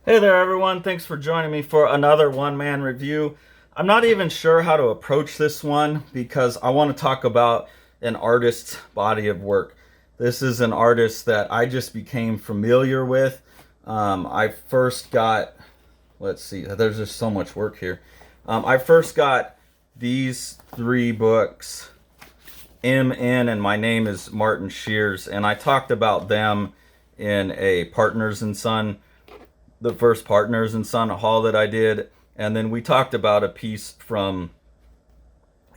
Hey there, everyone. Thanks for joining me for another one-man review. I'm not even sure how to approach this one because I want to talk about an artist's body of work. This is an artist that I just became familiar with. I first got, let's see, there's just so much work here. I first got these three books, MN and My Name is Martin Shears, and I talked about them in a Partners and Son, the first Partners and Son haul that I did, and then we talked about a piece from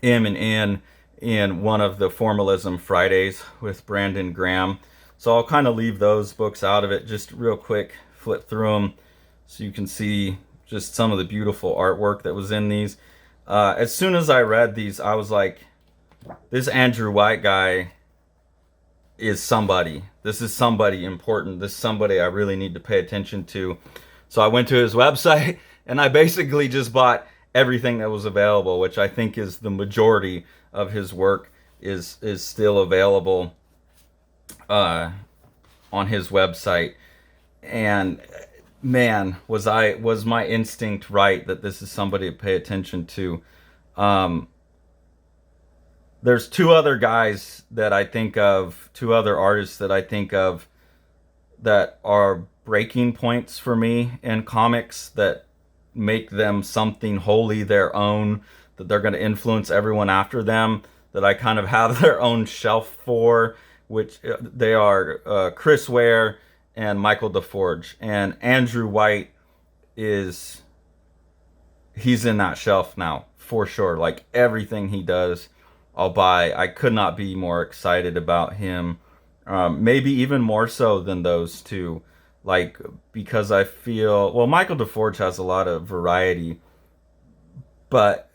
M and N in one of the Formalism Fridays with Brandon Graham. So I'll kind of leave those books out of it, just real quick, flip through them so you can see just some of the beautiful artwork that was in these. As soon as I read these, I was like, this Andrew White guy is somebody. This is somebody important. This is somebody I really need to pay attention to. So I went to his website and I basically just bought everything that was available, which I think is the majority of his work is still available on his website. And man, was my instinct right that this is somebody to pay attention to. Um, there's two other guys that I think of, two other artists that I think of that are breaking points for me in comics that make them something wholly their own, that they're going to influence everyone after them, that I kind of have their own shelf for, which they are Chris Ware and Michael DeForge. And Andrew White is, he's in that shelf now for sure. Like everything he does, I'll buy. I could not be more excited about him. Maybe even more so than those two. Like, because I feel, well, Michael DeForge has a lot of variety, but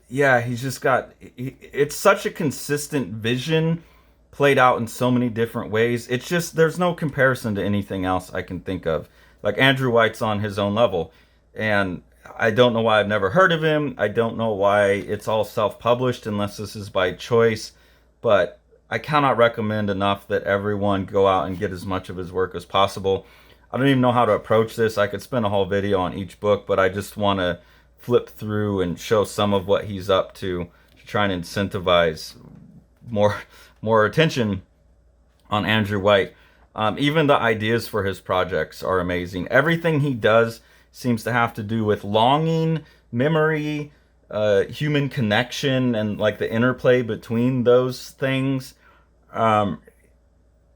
yeah, he's just got, it's such a consistent vision played out in so many different ways. It's just, there's no comparison to anything else I can think of. Like, Andrew White's on his own level, and I don't know why I've never heard of him. I don't know why it's all self-published unless this is by choice, but I cannot recommend enough that everyone go out and get as much of his work as possible. I don't even know how to approach this. I could spend a whole video on each book, but I just want to flip through and show some of what he's up to try and incentivize more more attention on Andrew White. Even the ideas for his projects are amazing. Everything he does seems to have to do with longing, memory, human connection, and like the interplay between those things. Um,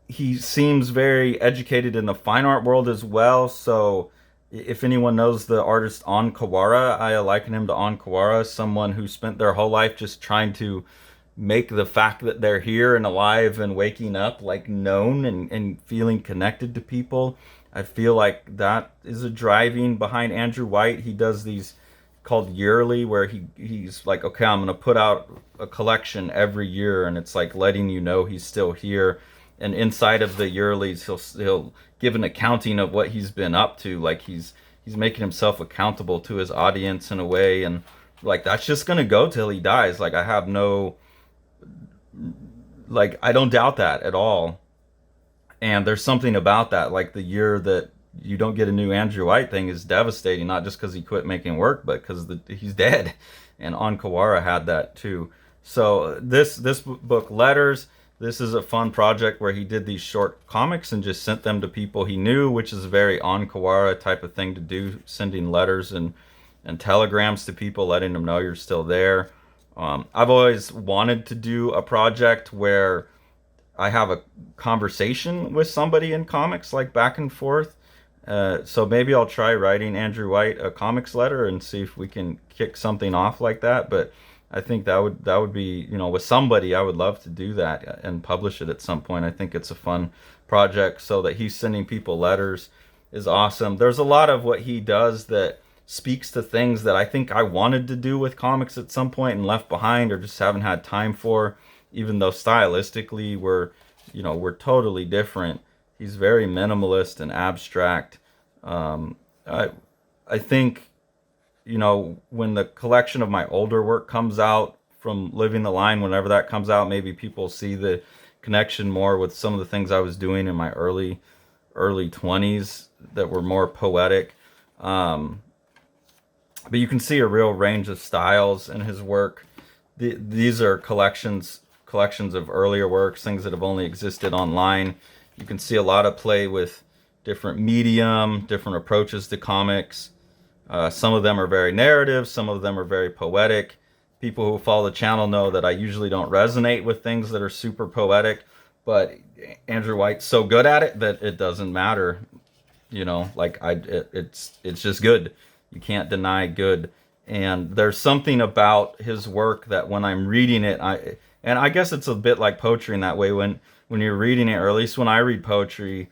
he seems very educated in the fine art world as well. So if anyone knows the artist On Kawara, I liken him to On Kawara, someone who spent their whole life just trying to make the fact that they're here and alive and waking up like known and feeling connected to people. I feel like that is a driving behind Andrew White. He does these called yearly where he's like, okay, I'm gonna put out a collection every year, and it's like letting you know he's still here. And inside of the yearlies, he'll give an accounting of what he's been up to. Like he's making himself accountable to his audience in a way, and like that's just gonna go till he dies. Like I have no, like I don't doubt that at all. And there's something about that, like the year that you don't get a new Andrew White thing is devastating, not just because he quit making work, but because he's dead. And On Kawara had that too. So this book, Letters, this is a fun project where he did these short comics and just sent them to people he knew, which is a very On Kawara type of thing to do, sending letters and telegrams to people, letting them know you're still there. I've always wanted to do a project where I have a conversation with somebody in comics, like back and forth. So maybe I'll try writing Andrew White a comics letter and see if we can kick something off like that. But I think that would be, with somebody, I would love to do that and publish it at some point. I think it's a fun project. So that he's sending people letters is awesome. There's a lot of what he does that speaks to things that I think I wanted to do with comics at some point and left behind or just haven't had time for, even though stylistically we're totally different. He's very minimalist and abstract. I I think when the collection of my older work comes out from Living the Line, whenever that comes out, maybe people see the connection more with some of the things I was doing in my early 20s that were more poetic. Um, but you can see a real range of styles in his work. These are collections of earlier works, things that have only existed online. You can see a lot of play with different medium, different approaches to comics. Some of them are very narrative, some of them are very poetic. People who follow the channel know that I usually don't resonate with things that are super poetic, but Andrew White's so good at it that it doesn't matter. Like it's just good. You can't deny good. And there's something about his work that when I'm reading it, I guess it's a bit like poetry in that way. When you're reading it, or at least when I read poetry,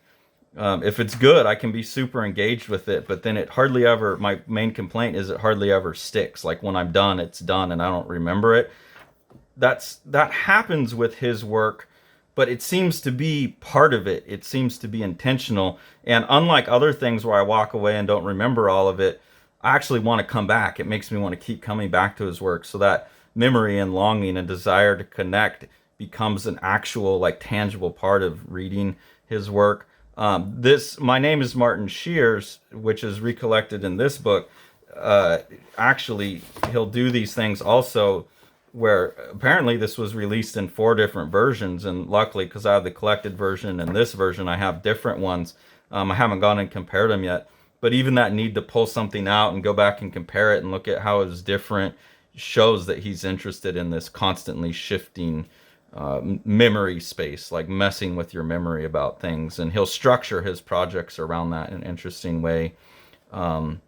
if it's good, I can be super engaged with it. But then it hardly ever. My main complaint is it hardly ever sticks. Like when I'm done, it's done, and I don't remember it. That happens with his work, but it seems to be part of it. It seems to be intentional. And unlike other things where I walk away and don't remember all of it, I actually want to come back. It makes me want to keep coming back to his work. So that memory and longing and desire to connect becomes an actual, like, tangible part of reading his work. My name is Martin Shears, which is recollected in this book. Actually, he'll do these things also where apparently this was released in 4 different versions, and luckily, because I have the collected version and this version, I have different ones. I haven't gone and compared them yet, but even that need to pull something out and go back and compare it and look at how it's different shows that he's interested in this constantly shifting memory space, like messing with your memory about things, and he'll structure his projects around that in an interesting way. An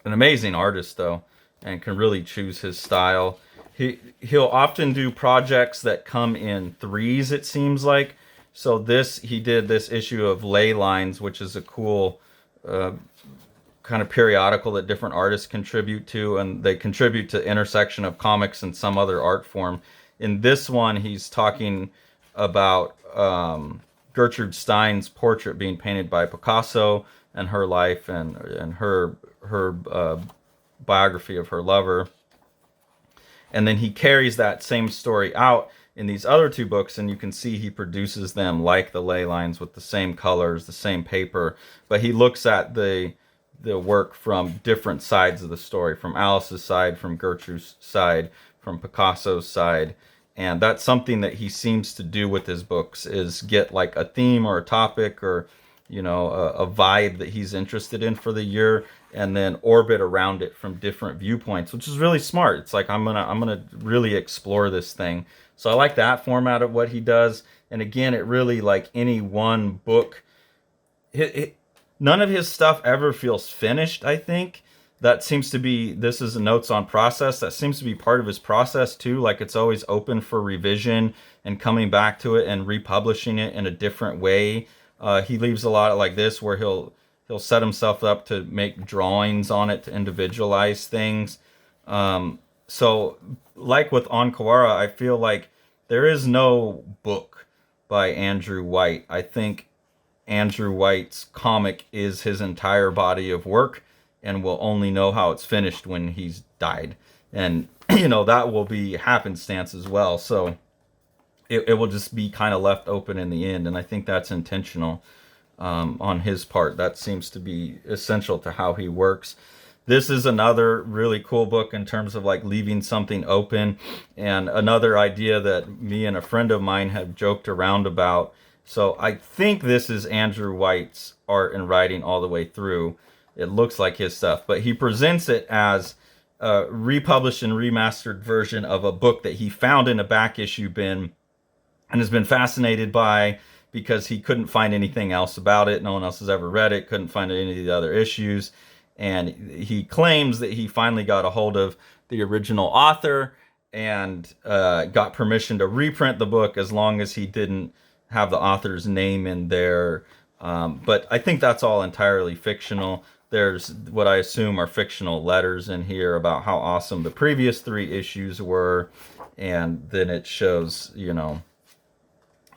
amazing artist, though, and can really choose his style. He'll often do projects that come in threes, it seems like. So he did this issue of Ley Lines, which is a cool kind of periodical that different artists contribute to, and they contribute to intersection of comics and some other art form. In this one, he's talking about Gertrude Stein's portrait being painted by Picasso, and her life and her biography of her lover. And then he carries that same story out in these other 2 books, and you can see he produces them like the Ley Lines with the same colors, the same paper, but he looks at the work from different sides of the story, from Alice's side, from Gertrude's side, from Picasso's side. And that's something that he seems to do with his books, is get like a theme or a topic or a vibe that he's interested in for the year, and then orbit around it from different viewpoints, which is really smart. It's like I'm gonna really explore this thing. So I like that format of what he does. And again, it really, like any one book, none of his stuff ever feels finished. I think that seems to be, this is a notes on process, that seems to be part of his process too. Like it's always open for revision and coming back to it and republishing it in a different way. He leaves a lot like this where he'll set himself up to make drawings on it to individualize things. So like with Ankawara, I feel like there is no book by Andrew White. I think Andrew White's comic is his entire body of work, and we'll only know how it's finished when he's died. And, that will be happenstance as well. So it will just be kind of left open in the end. And I think that's intentional on his part. That seems to be essential to how he works. This is another really cool book in terms of like leaving something open, and another idea that me and a friend of mine have joked around about. So I think this is Andrew White's art and writing all the way through. It looks like his stuff, but he presents it as a republished and remastered version of a book that he found in a back issue bin and has been fascinated by, because he couldn't find anything else about it. No one else has ever read it, couldn't find any of the other issues. And he claims that he finally got a hold of the original author and got permission to reprint the book, as long as he didn't have the author's name in there. But I think that's all entirely fictional. There's what I assume are fictional letters in here about how awesome the previous 3 issues were. And then it shows,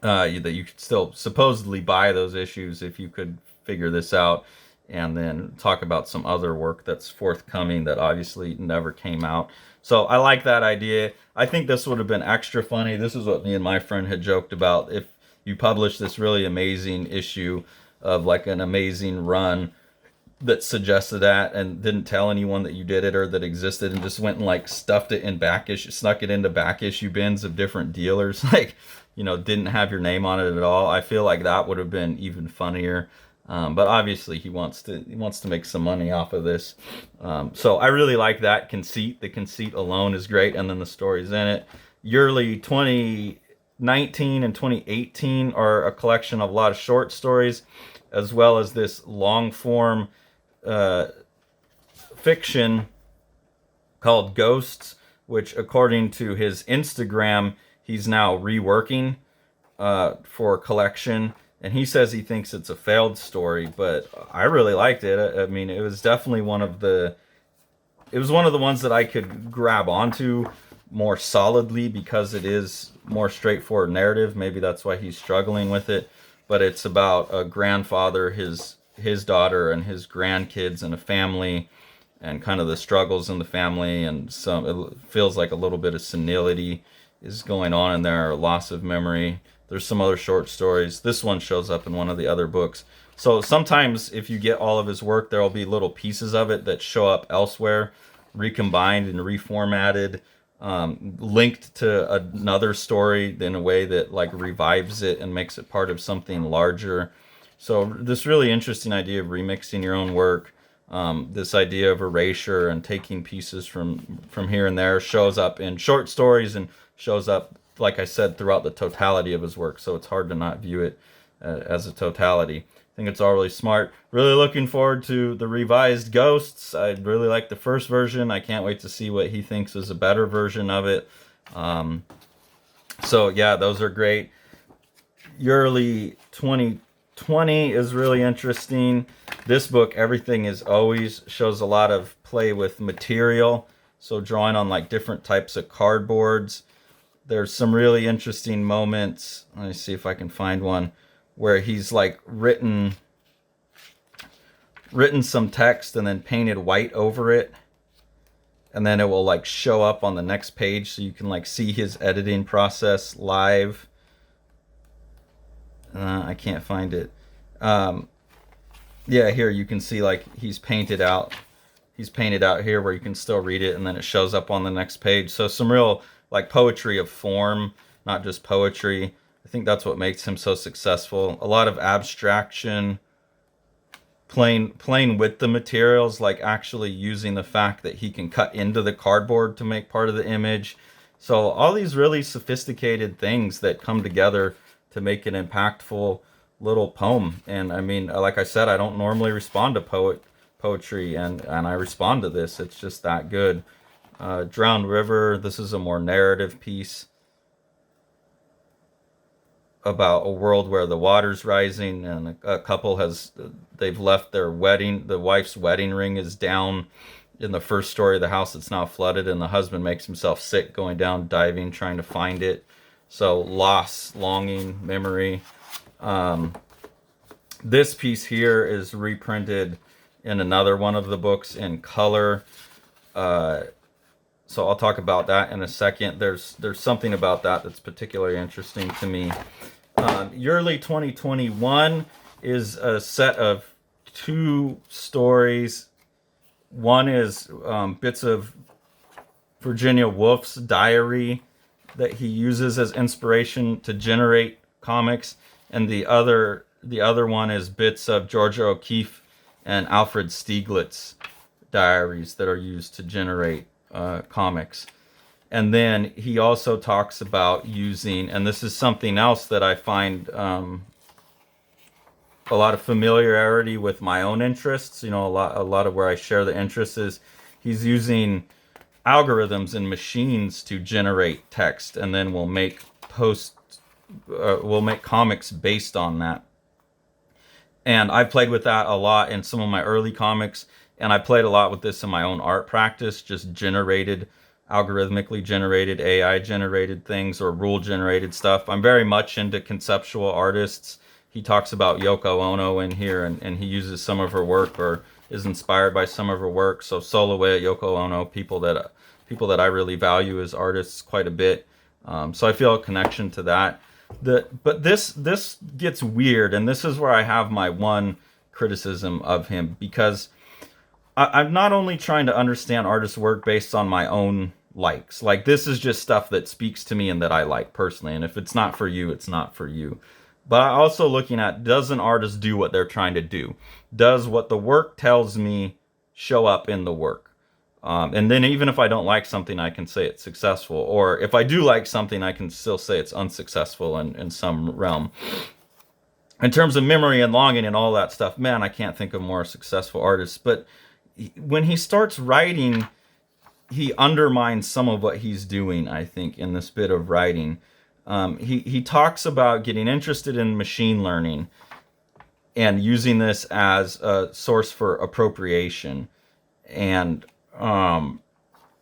that you could still supposedly buy those issues if you could figure this out. And then talk about some other work that's forthcoming that obviously never came out. So I like that idea. I think this would have been extra funny. This is what me and my friend had joked about. If you publish this really amazing issue of like an amazing run that suggested that and didn't tell anyone that you did it or that existed, and just went and like stuffed it in back issue, snuck it into back issue bins of different dealers, like, didn't have your name on it at all. I feel like that would have been even funnier. But obviously he wants to make some money off of this. So I really like that conceit. The conceit alone is great, and then the stories in it. Yearly 2019 and 2018 are a collection of a lot of short stories, as well as this long form fiction called Ghosts, which according to his Instagram, he's now reworking for collection. And he says he thinks it's a failed story, but I really liked it. I mean, it was definitely one of the ones that I could grab onto more solidly because it is more straightforward narrative. Maybe that's why he's struggling with it. But it's about a grandfather, his daughter, and his grandkids, and a family, and kind of the struggles in the family, and it feels like a little bit of senility is going on in there, loss of memory. There's some other short stories. This one shows up in one of the other books. So sometimes if you get all of his work, there will be little pieces of it that show up elsewhere, recombined and reformatted, linked to another story in a way that like revives it and makes it part of something larger. So this really interesting idea of remixing your own work, this idea of erasure and taking pieces from here and there, shows up in short stories and shows up, like I said, throughout the totality of his work. So it's hard to not view it as a totality. I think it's all really smart. Really looking forward to the revised Ghosts. I really like the first version. I can't wait to see what he thinks is a better version of it. So yeah, those are great. Yearly 2020 is really interesting. This book, Everything Is Always, shows a lot of play with material. So drawing on like different types of cardboards. There's some really interesting moments. Let me see if I can find one where he's like written some text and then painted white over it, and then it will like show up on the next page, so you can like see his editing process live. I can't find it. Yeah, here you can see like he's painted out here where you can still read it, and then it shows up on the next page. So some real like poetry of form, not just poetry. I think that's what makes him so successful. A lot of abstraction, playing with the materials, like actually using the fact that he can cut into the cardboard to make part of the image. So all these really sophisticated things that come together to make an impactful little poem. And I mean, like I said, I don't normally respond to poetry, and I respond to this. It's just that good. Drowned River, this is a more narrative piece about a world where the water's rising, and a couple they've left their wedding, the wife's wedding ring is down in the first story of the house that's now flooded, and the husband makes himself sick going down, diving, trying to find it. So loss, longing, memory. This piece here is reprinted in another one of the books in color. So I'll talk about that in a second. There's something about that that's particularly interesting to me. Yearly 2021 is a set of 2 stories. One is bits of Virginia Woolf's diary that he uses as inspiration to generate comics, and the other one is bits of Georgia O'Keeffe and Alfred Stieglitz's diaries that are used to generate comics. And then he also talks about using, and this is something else that I find a lot of familiarity with my own interests. A lot of where I share the interests is he's using algorithms and machines to generate text, and then we'll make comics based on that. And I played with that a lot in some of my early comics, and I played a lot with this in my own art practice, just algorithmically generated, AI generated things, or rule generated stuff. I'm very much into conceptual artists. He talks about Yoko Ono in here, and he uses some of her work or is inspired by some of her work. So Solowe, Yoko Ono, people that I really value as artists quite a bit. So I feel a connection to that. But this gets weird, and this is where I have my one criticism of him, because I'm not only trying to understand artists' work based on my own likes. Like, this is just stuff that speaks to me and that I like personally. And if it's not for you, it's not for you. But I'm also looking at, does an artist do what they're trying to do? Does what the work tells me show up in the work? And then even if I don't like something, I can say it's successful. Or if I do like something, I can still say it's unsuccessful in some realm. In terms of memory and longing and all that stuff, man, I can't think of more successful artists. But when he starts writing, he undermines some of what he's doing, I think, in this bit of writing. He talks about getting interested in machine learning and using this as a source for appropriation, and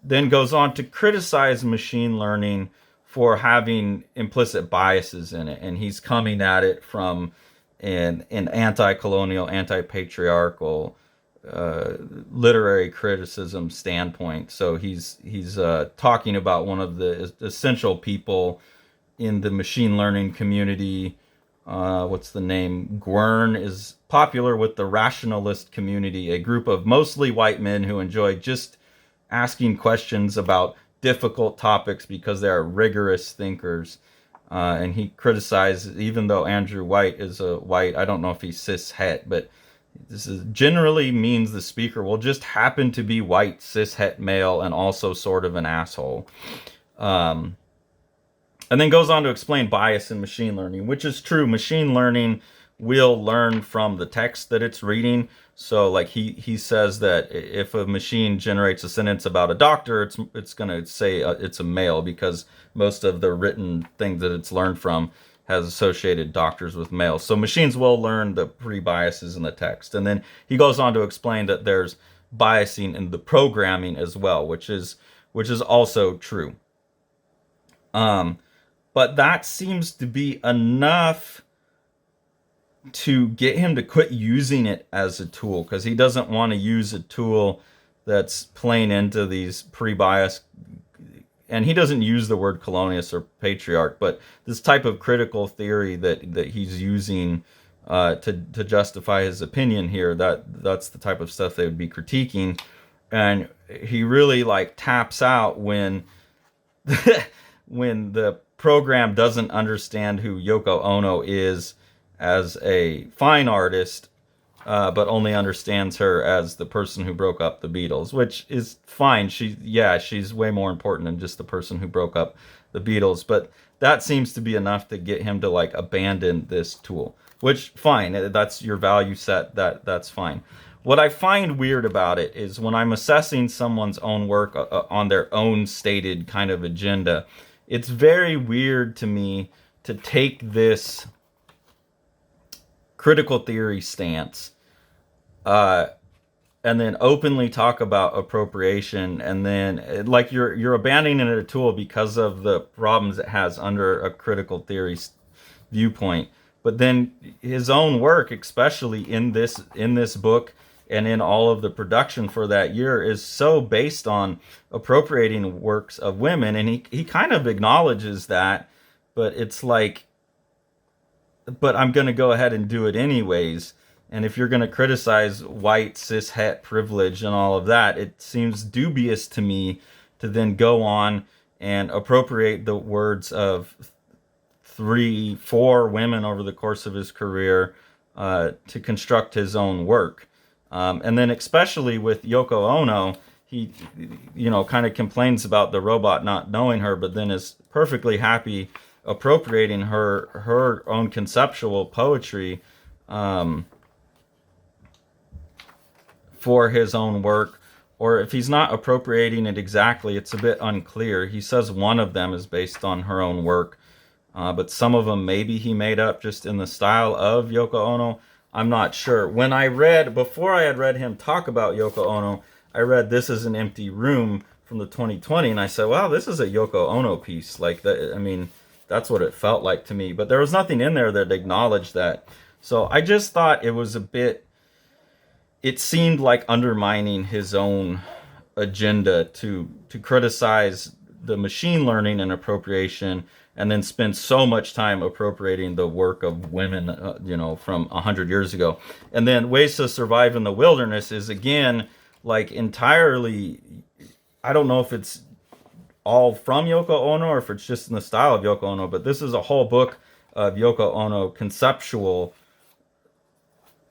then goes on to criticize machine learning for having implicit biases in it. And he's coming at it from an anti-colonial, anti-patriarchal, literary criticism standpoint. So he's talking about one of the essential people in the machine learning community. What's the name? Gwern is popular with the rationalist community, a group of mostly white men who enjoy just asking questions about difficult topics because they are rigorous thinkers. And he criticized, even though Andrew White is a white, I don't know if he's cis het, but this is generally means the speaker will just happen to be white, cis het male, and also sort of an asshole. And then goes on to explain bias in machine learning, which is true. Machine learning will learn from the text that it's reading. So like he says that if a machine generates a sentence about a doctor, it's going to say it's a male, because most of the written things that it's learned from has associated doctors with males. So machines will learn the pre-biases in the text. And then he goes on to explain that there's biasing in the programming as well, which is also true. But that seems to be enough to get him to quit using it as a tool, because he doesn't want to use a tool that's playing into these pre-bias. And he doesn't use the word colonialist or patriarch, but this type of critical theory that he's using to justify his opinion here, that's the type of stuff they would be critiquing. And he really like taps out when when the program doesn't understand who Yoko Ono is as a fine artist, but only understands her as the person who broke up the Beatles, which is fine. She's way more important than just the person who broke up the Beatles. But that seems to be enough to get him to like abandon this tool, which fine. That's your value set. That's fine. What I find weird about it is when I'm assessing someone's own work on their own stated kind of agenda, it's very weird to me to take this critical theory stance and then openly talk about appropriation, and then like you're abandoning a tool because of the problems it has under a critical theory viewpoint. But then his own work, especially in this book and in all of the production for that year, is so based on appropriating works of women, and he kind of acknowledges that, but it's like, but I'm going to go ahead and do it anyways. And if you're going to criticize white cis het privilege and all of that, it seems dubious to me to then go on and appropriate the words of 3-4 women over the course of his career to construct his own work. And then especially with Yoko Ono, he, kind of complains about the robot not knowing her, but then is perfectly happy appropriating her own conceptual poetry for his own work. Or if he's not appropriating it exactly, it's a bit unclear. He says one of them is based on her own work, but some of them maybe he made up just in the style of Yoko Ono. I'm not sure. Before I had read him talk about Yoko Ono, I read This Is an Empty Room from the 2020, and I said, wow, this is a Yoko Ono piece. Like, that, I mean, that's what it felt like to me. But there was nothing in there that acknowledged that. So I just thought it was it seemed like undermining his own agenda to criticize the machine learning and appropriation, and then spend so much time appropriating the work of women, from 100 years ago. And then Ways to Survive in the Wilderness is again like entirely. I don't know if it's all from Yoko Ono or if it's just in the style of Yoko Ono, but this is a whole book of Yoko Ono conceptual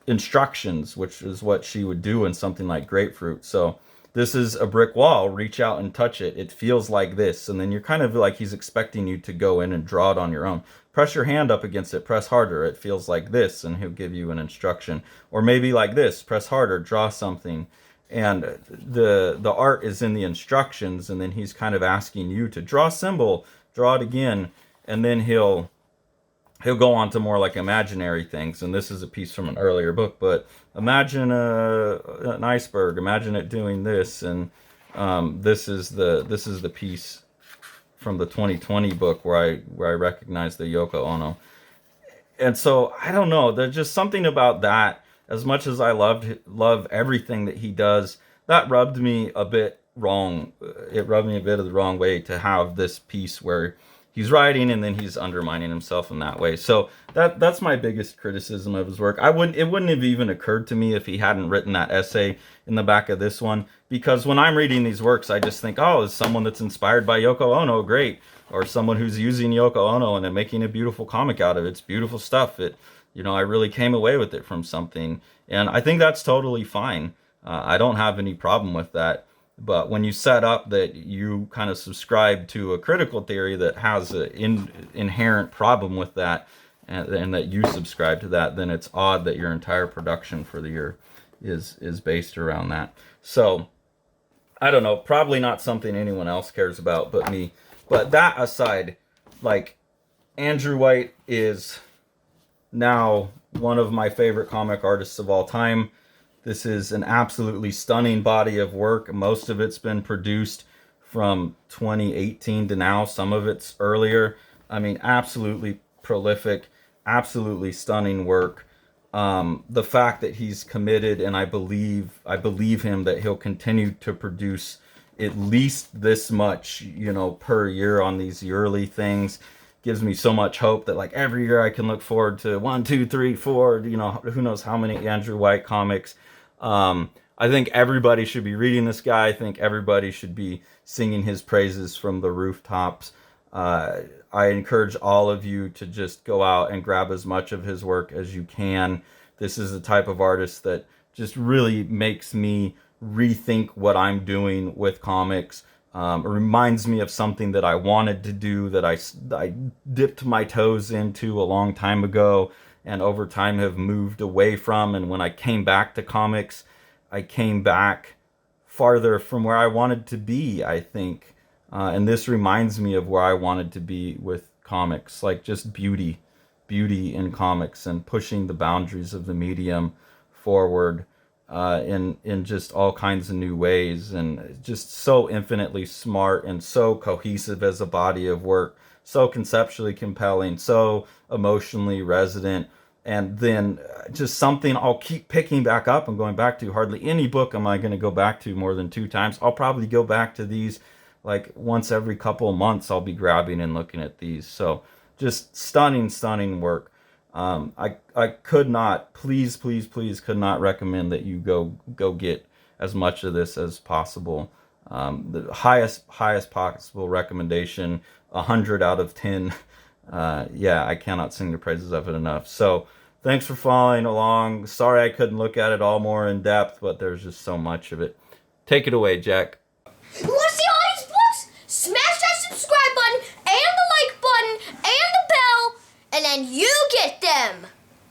instructions, which is what she would do in something like Grapefruit. So this is a brick wall. Reach out and touch it. It feels like this. And then you're kind of like he's expecting you to go in and draw it on your own. Press your hand up against it. Press harder. It feels like this. And he'll give you an instruction. Or maybe like this. Press harder. Draw something. And the art is in the instructions. And then he's kind of asking you to draw a symbol. Draw it again. And then he'll go on to more like imaginary things. And this is a piece from an earlier book, but imagine an iceberg, imagine it doing this. And this is the piece from the 2020 book where I recognize the Yoko Ono. And so I don't know, there's just something about that. As much as I love everything that he does, that rubbed me a bit wrong. It rubbed me a bit of the wrong way to have this piece where he's writing and then he's undermining himself in that way. So that's my biggest criticism of his work. It wouldn't have even occurred to me if he hadn't written that essay in the back of this one, because when I'm reading these works, I just think, oh, it's someone that's inspired by Yoko Ono, great, or someone who's using Yoko Ono and then making a beautiful comic out of it. It's beautiful stuff. I really came away with it from something, and I think that's totally fine. I don't have any problem with that. But when you set up that you kind of subscribe to a critical theory that has an inherent problem with that, and that you subscribe to that, then it's odd that your entire production for the year is based around that. So, I don't know, probably not something anyone else cares about but me. But that aside, like, Andrew White is now one of my favorite comic artists of all time. This is an absolutely stunning body of work. Most of it's been produced from 2018 to now. Some of it's earlier. I mean, absolutely prolific, absolutely stunning work. The fact that he's committed, and I believe him that he'll continue to produce at least this much, per year on these yearly things, gives me so much hope that like every year I can look forward to 1, 2, 3, 4, who knows how many Andrew White comics. I think everybody should be reading this guy. I think everybody should be singing his praises from the rooftops. I encourage all of you to just go out and grab as much of his work as you can. This is the type of artist that just really makes me rethink what I'm doing with comics. It reminds me of something that I wanted to do, that I dipped my toes into a long time ago, and over time have moved away from. And when I came back to comics, I came back farther from where I wanted to be, I think. And this reminds me of where I wanted to be with comics, like just beauty in comics and pushing the boundaries of the medium forward in just all kinds of new ways, and just so infinitely smart and so cohesive as a body of work, so conceptually compelling, so emotionally resonant. And then just something I'll keep picking back up and going back to. Hardly any book am I going to go back to more than 2 times. I'll probably go back to these like once every couple of months. I'll be grabbing and looking at these. So just stunning work. I could not, please could not recommend that you go get as much of this as possible. The highest possible recommendation, 100 out of 10. Yeah, I cannot sing the praises of it enough. So thanks for following along. Sorry I couldn't look at it all more in depth, but there's just so much of it. Take it away, Jack.